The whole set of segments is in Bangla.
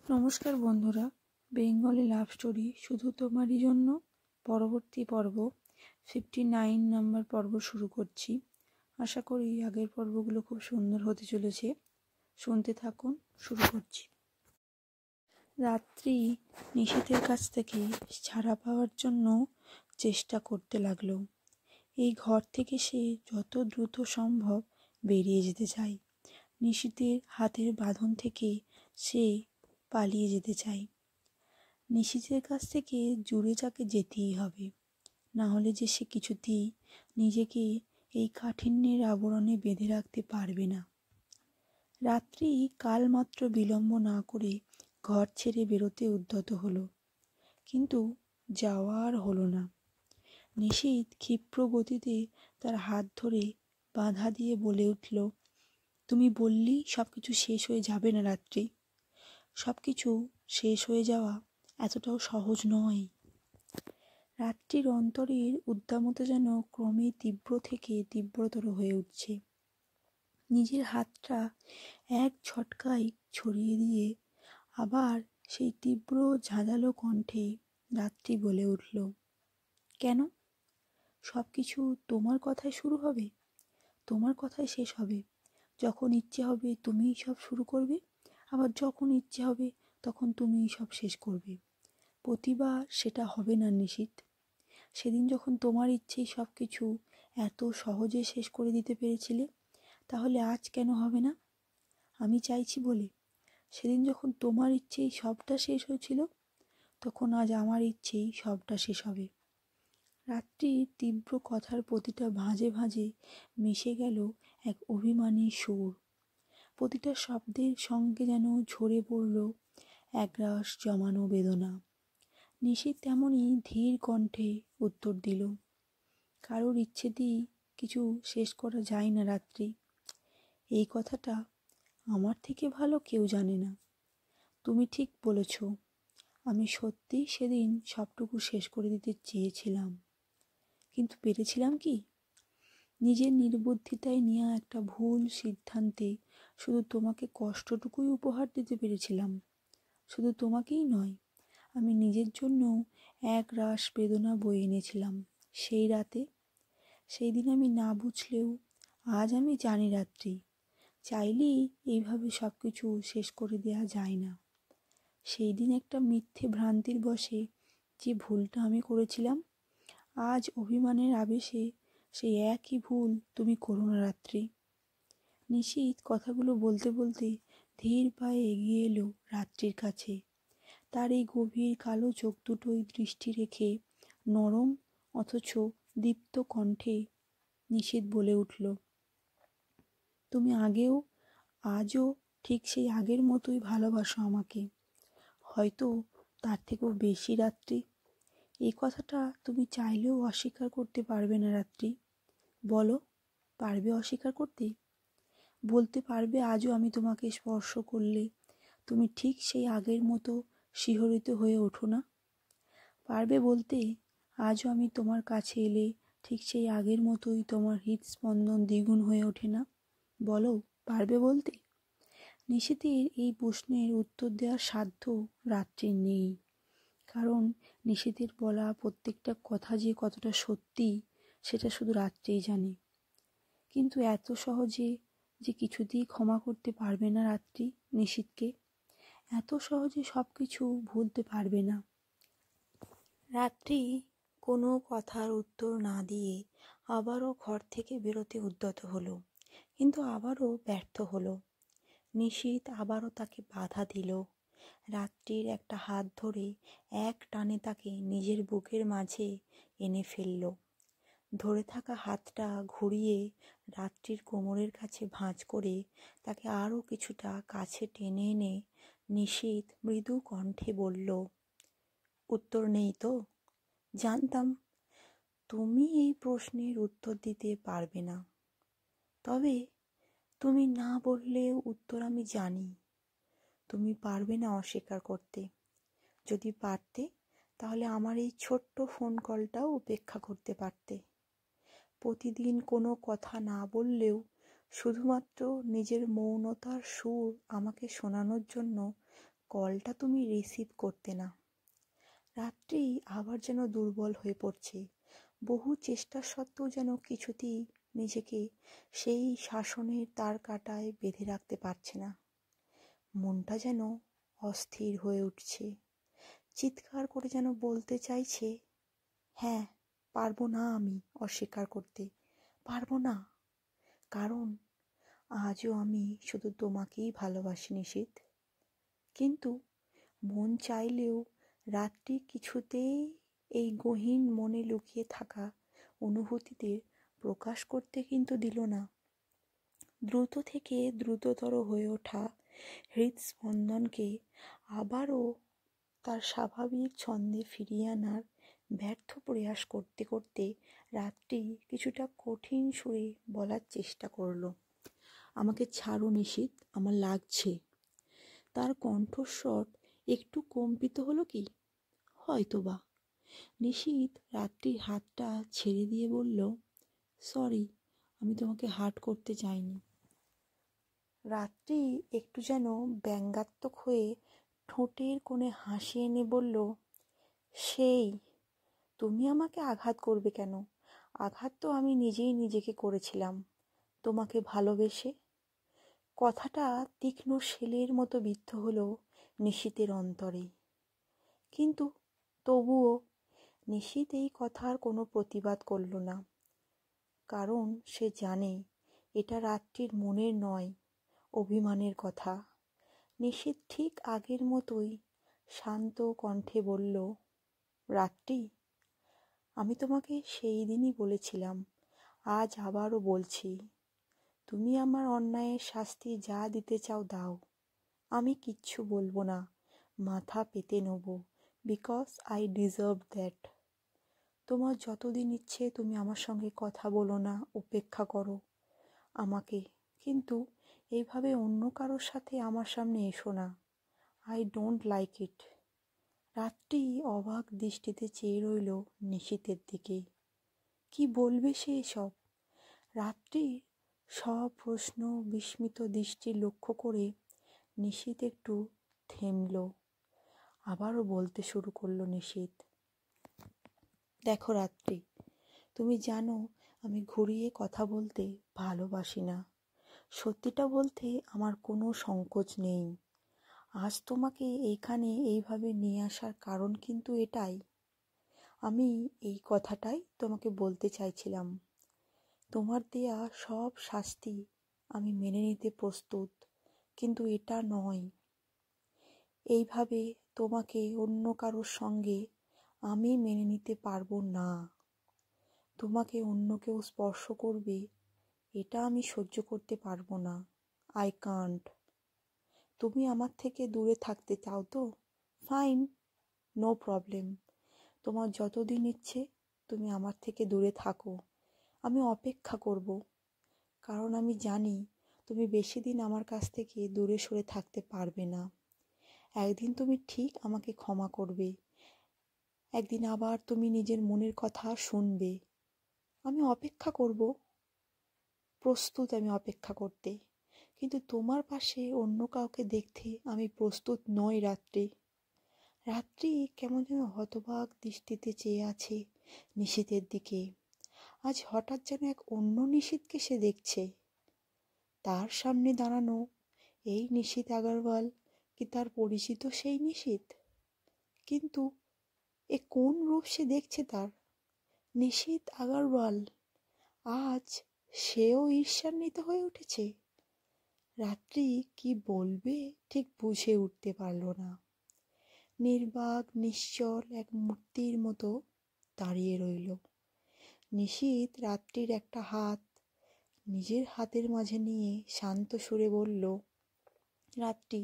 নমস্কার বন্ধুরা, বেঙ্গলি লাভ স্টোরি শুধু তোমারই জন্য পরবর্তী পর্ব 59 নম্বর পর্ব শুরু করছি। আশা করি আগের পর্বগুলো খুব সুন্দর হতে চলেছে। শুনতে থাকুন। শুরু করছি। রাত্রি নিশীথের কাছ থেকে ছাড়া পাওয়ার জন্য চেষ্টা করতে লাগলো। এই ঘর থেকে সে যত দ্রুত সম্ভব বেরিয়ে যেতে চায়। নিশীথের হাতের বাঁধন থেকে সে পালিয়ে যেতে চাই। নিশীথের কাছ থেকে জুড়ে যাকে যেতেই হবে, না হলে যে সে কিছুতেই নিজেকে এই কাঠিন্যের আবরণে বেঁধে রাখতে পারবে না। রাত্রি কাল মাত্র বিলম্ব না করে ঘর ছেড়ে বেরোতে উদ্যত হলো, কিন্তু যাওয়া আর হলো না। নিশীথ ক্ষিপ্র গতিতে তার হাত ধরে বাধা দিয়ে বলে উঠল, তুমি বললি সব কিছু শেষ হয়ে যাবে না রাত্রি। সব কিছু শেষ হয়ে যাওয়া এতটাও সহজ নয়। রাত্রির অন্তরের উদ্দামতা যেন ক্রমে তীব্র থেকে তীব্রতর হয়ে উঠছে। নিজের হাতটা এক ঝটকায় ছড়িয়ে দিয়ে আবার সেই তীব্র ঝাঁঝালো কণ্ঠে রাত্রি বলে উঠল, কেন? সব কিছু তোমার কথায় শুরু হবে, তোমার কথায় শেষ হবে। যখন ইচ্ছে হবে তুমিই সব শুরু করবে, আবার যখন ইচ্ছে হবে তখন তুমিই সব শেষ করবে। প্রতিবার সেটা হবে না নিশীথ। সেদিন যখন তোমার ইচ্ছেই সব কিছু এত সহজে শেষ করে দিতে পেরেছিলে, তাহলে আজ কেন হবে না? আমি চাইছি বলে। সেদিন যখন তোমার ইচ্ছেই সবটা শেষ হয়েছিল, তখন আজ আমার ইচ্ছেই সবটা শেষ হবে। রাত্রির তীব্র কথার প্রতিটা ভাঁজে ভাঁজে মিশে গেল এক অভিমানী সুর। প্রতিটা শব্দের সঙ্গে যেন ঝরে পড়ল একরাশ জমানো বেদনা। নিশীথ তেমনই ধীর কণ্ঠে উত্তর দিল, কারোর ইচ্ছেতেই কিছু শেষ করা যায় না রাত্রি। এই কথাটা আমার থেকে ভালো কেউ জানে না। তুমি ঠিক বলেছ। আমি সত্যিই সেদিন সবটুকু শেষ করে দিতে চেয়েছিলাম, কিন্তু পেরেছিলাম কি? নিজের নির্বুদ্ধিতায় নেওয়া একটা ভুল সিদ্ধান্তে শুধু তোমাকে কষ্টটুকুই উপহার দিতে পেরেছিলাম। শুধু তোমাকেই নয়, আমি নিজের জন্য এক রাশ বেদনা বয়ে এনেছিলাম সেই রাতে। সেই দিন আমি না বুঝলেও আজ আমি জানি রাত্রি, চাইলেই এইভাবে সব কিছু শেষ করে দেওয়া যায় না। সেই দিন একটা মিথ্যে ভ্রান্তির বশে যে ভুলটা আমি করেছিলাম, আজ অভিমানের আবেশে সেই একই ভুল তুমি করো না রাত্রি। নিশীথ কথাগুলো বলতে বলতে ধীর পায়ে এগিয়ে এলো রাত্রির কাছে। তার এই গভীর কালো চোখ দুটোই দৃষ্টি রেখে নরম অথচ দীপ্ত কণ্ঠে নিশীথ বলে উঠল, তুমি আগেও আজও ঠিক সেই আগের মতোই ভালোবাসো আমাকে, হয়তো তার থেকেও বেশি রাত্রি। এই কথাটা তুমি চাইলেও অস্বীকার করতে পারবে না রাত্রি। বলো, পারবে অস্বীকার করতে? বলতে পারবে আজও আমি তোমাকে স্পর্শ করলে তুমি ঠিক সেই আগের মতো শিহরিত হয়ে ওঠো না? পারবে বলতে আজও আমি তোমার কাছে এলে ঠিক সেই আগের মতোই তোমার হৃদস্পন্দন দ্বিগুণ হয়ে ওঠে না? বলো, পারবে বলতে? নিশীথের এই প্রশ্নের উত্তর দেওয়ার সাধ্য রাত্রির নেই, কারণ নিশীথের বলা প্রত্যেকটা কথা যে কতটা সত্যি সেটা শুধু রাত্রিই জানে। কিন্তু এত সহজে যে কিছুতেই ক্ষমা করতে পারবে না রাত্রি নিশীথকে, এত সহজে সব কিছু ভুলতে পারবে না। রাত্রি কোনো কথার উত্তর না দিয়ে আবারও ঘর থেকে বেরোতে উদ্যত হলো, কিন্তু আবারও ব্যর্থ হলো। নিশীথ আবারও তাকে বাধা দিল। রাত্রির একটা হাত ধরে এক টানে তাকে নিজের বুকের মাঝে এনে ফেলল। ধরে থাকা হাতটা ঘুরিয়ে রাত্রির কোমরের কাছে ভাঁজ করে তাকে আরও কিছুটা কাছে টেনে এনে নিশীথ মৃদু কণ্ঠে বলল, উত্তর নেই তো? জানতাম তুমি এই প্রশ্নের উত্তর দিতে পারবে না, তবে তুমি না বললেও উত্তর আমি জানি। তুমি পারবে না অস্বীকার করতে। যদি পারতে তাহলে আমার এই ছোট্ট ফোন কলটাও উপেক্ষা করতে পারতে। প্রতিদিন কোনো কথা না বললেও শুধুমাত্র নিজের মৌনতার সুর আমাকে শোনানোর জন্য কলটা তুমি রিসিভ করতে না। রাত্রি আবার যেন দুর্বল হয়ে পড়ছে। বহু চেষ্টা সত্ত্বেও যেন কিছুতেই নিজেকে সেই শাসনের তার কাঁটায় বেঁধে রাখতে পারছে না। মনটা যেন অস্থির হয়ে উঠছে। চিৎকার করে যেন বলতে চাইছে, হ্যাঁ, পারবো না, আমি অস্বীকার করতে পারবো না। কারণ আজও আমি শুধু তোমাকেই ভালোবাসি নিশীথ। কিন্তু মন চাইলেও রাত্রি কিছুতেই এই গহীন মনে লুকিয়ে থাকা অনুভূতিতে প্রকাশ করতে কিন্তু দিল না। দ্রুত থেকে দ্রুততর হয়ে ওঠা হৃদস্পন্দনকে আবারও তার স্বাভাবিক ছন্দে ফিরিয়ে আনার ব্যর্থ প্রয়াস করতে করতে রাত্রি কিছুটা কঠিন সুরে বলার চেষ্টা করল, আমাকে ছাড়ো নিশীথ, আমার লাগছে। তার কণ্ঠস্বর একটু কম্পিত হলো কি হয়তোবা। নিশীথ রাত্রির হাতটা ছেড়ে দিয়ে বলল, সরি, আমি তোমাকে হার্ট করতে চাইনি। রাত্রি একটু যেন ব্যঙ্গাত্মক হয়ে ঠোঁটের কোণে হাসি এনে বলল, সেই তুমি আমাকে আঘাত করবে কেন? আঘাত তো আমি নিজেই নিজেকে করেছিলাম তোমাকে ভালোবেসে। কথাটা তীক্ষ্ণ শেলের মতো বিদ্ধ হলো নিশীথের অন্তরে। কিন্তু তবুও নিশীথ এই কথার কোনো প্রতিবাদ করল না। কারণ সে জানে এটা রাত্রির মনের নয়, অভিমানের কথা। নিশীথ ঠিক আগের মতোই শান্ত কণ্ঠে বলল, রাত্রি, আমি তোমাকে সেই দিনই বলেছিলাম, আজ আবারও বলছি, তুমি আমার অন্যায়ের শাস্তি যা দিতে চাও দাও, আমি কিচ্ছু বলবো না, মাথা পেতে নেব, বিকজ আই ডিজার্ভ দ্যাট। তোমার যতদিন ইচ্ছে তুমি আমার সঙ্গে কথা বলো না, উপেক্ষা করো আমাকে, কিন্তু এইভাবে অন্য কারোর সাথে আমার সামনে এসো না। I don't like it. রাত্রি অবাক দৃষ্টিতে চেয়ে রইল নিশীথের দিকে। কি বলবে সে এসব? রাত্রি সব প্রশ্ন বিস্মিত দৃষ্টি লক্ষ্য করে নিশীথ একটু থেমল। আবারও বলতে শুরু করলো নিশীথ, দেখো রাত্রি, তুমি জানো আমি ঘুরিয়ে কথা বলতে ভালোবাসি না। সত্যিটা বলতে আমার কোনো সংকোচ নেই। আজ তোমাকে এইখানে এইভাবে নিয়ে আসার কারণ কিন্তু এটাই। আমি এই কথাটাই তোমাকে বলতে চাইছিলাম। তোমার দেয়া সব শাস্তি আমি মেনে নিতে প্রস্তুত, কিন্তু এটা নয়। এইভাবে তোমাকে অন্য কারোর সঙ্গে আমি মেনে নিতে পারবো না। তোমাকে অন্য কেউ স্পর্শ করবে, এটা আমি সহ্য করতে পারবো না। I can't. তুমি আমার থেকে দূরে থাকতে চাও তো? Fine, no problem. তোমার যতদিন ইচ্ছে তুমি আমার থেকে দূরে থাকো, আমি অপেক্ষা করব। কারণ আমি জানি তুমি বেশি দিন আমার কাছ থেকে দূরে সরে থাকতে পারবে না। একদিন তুমি ঠিক আমাকে ক্ষমা করবে, একদিন আবার তুমি নিজের মনের কথা শুনবে। আমি অপেক্ষা করব, প্রস্তুত আমি অপেক্ষা করতে। কিন্তু তোমার পাশে অন্য কাউকে দেখতে আমি প্রস্তুত নই রাত্রি। রাত্রি কেমন যেন হতবাক দৃষ্টিতে চেয়ে আছে নিশীথের দিকে। আজ হঠাৎ যেন এক অন্য নিশীথকে সে দেখছে। তার সামনে দাঁড়ানো এই নিশীথ আগরওয়াল কি তার পরিচিত সেই নিশীথ? কিন্তু এ কোন রূপ সে দেখছে তার? নিশীথ আগরওয়াল আজ সেও ঈর্ষান্বিত হয়ে উঠেছে। রাত্রি কি বলবে ঠিক বুঝে উঠতে পারল না। নির্বাক নিশ্চল এক মূর্তির মতো দাঁড়িয়ে রইল। নিশীথ রাত্রির একটা হাত নিজের হাতের মাঝে নিয়ে শান্ত সুরে বলল, রাত্রি,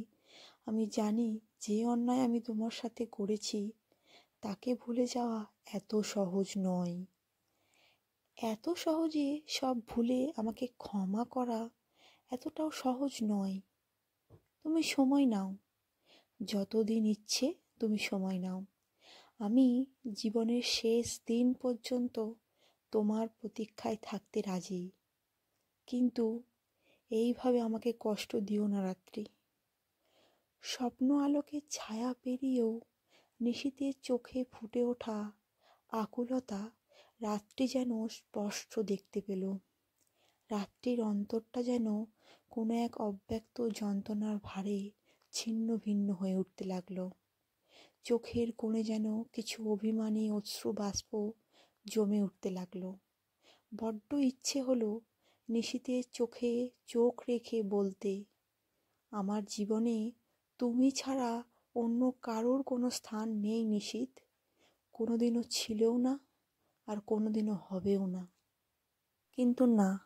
আমি জানি যে অন্যায় আমি তোমার সাথে করেছি তাকে ভুলে যাওয়া এত সহজ নয়। এত সহজে সব ভুলে আমাকে ক্ষমা করা এতটাও সহজ নয়। তুমি সময় নাও, যতদিন ইচ্ছে তুমি সময় নাও। আমি জীবনের শেষ দিন পর্যন্ত তোমার প্রতীক্ষায় থাকতে রাজি। কিন্তু এইভাবে আমাকে কষ্ট দিও না রাত্রি। স্বপ্ন আলোকে ছায়া পেরিয়েও নিশীথের চোখে ফুটে ওঠা আকুলতা রাত্রি যেন স্পষ্ট দেখতে পেল। রাত্রির অন্তরটা যেন কোনো এক অব্যক্ত যন্ত্রণার ভারে ছিন্ন ভিন্ন হয়ে উঠতে লাগলো। চোখের কোণে যেন কিছু অভিমানী অশ্রু বাষ্প জমে উঠতে লাগলো। বড্ড ইচ্ছে হলো নিশীথের চোখে চোখ রেখে বলতে, আমার জীবনে তুমি ছাড়া অন্য কারোর কোনো স্থান নেই নিশীথ, কোনোদিনও ছিলও না, আর কোনোদিনও হবেও না। কিন্তু না,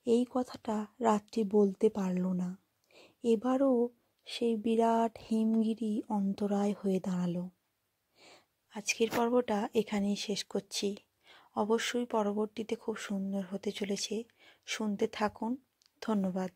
এই কথাটা রাত্রি বলতে পারল না। এবারও সেই বিরাট হিমগিরি অন্তরায় হয়ে দাঁড়ালো। আজকের পর্বটা এখানেই শেষ করছি। অবশ্যই পরবর্তীতে খুব সুন্দর হতে চলেছে, শুনতে থাকুন। ধন্যবাদ।